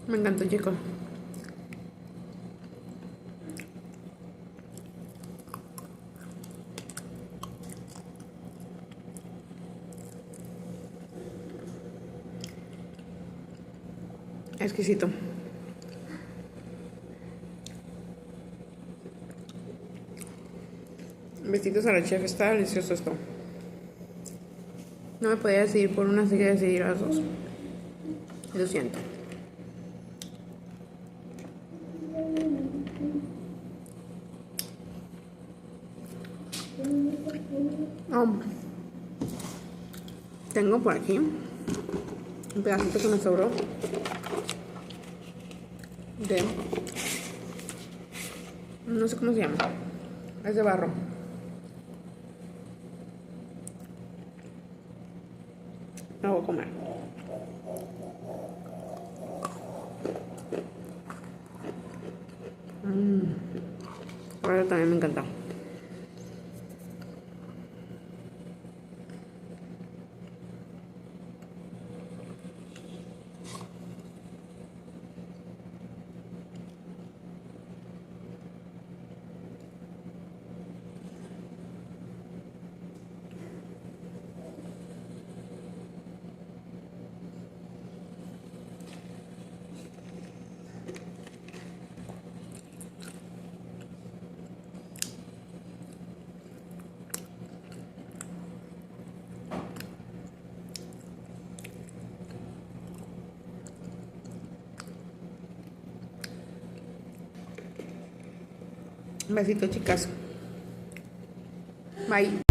Me encantó, chicos. Exquisito. Besitos a la chef, está delicioso esto. No me podía decidir por una, así que decidí las dos. Lo siento. Tengo por aquí un pedacito que me sobró de, no sé cómo se llama, es de barro. Lo voy a comer. Ahora también me encanta. Un besito, chicas. Bye.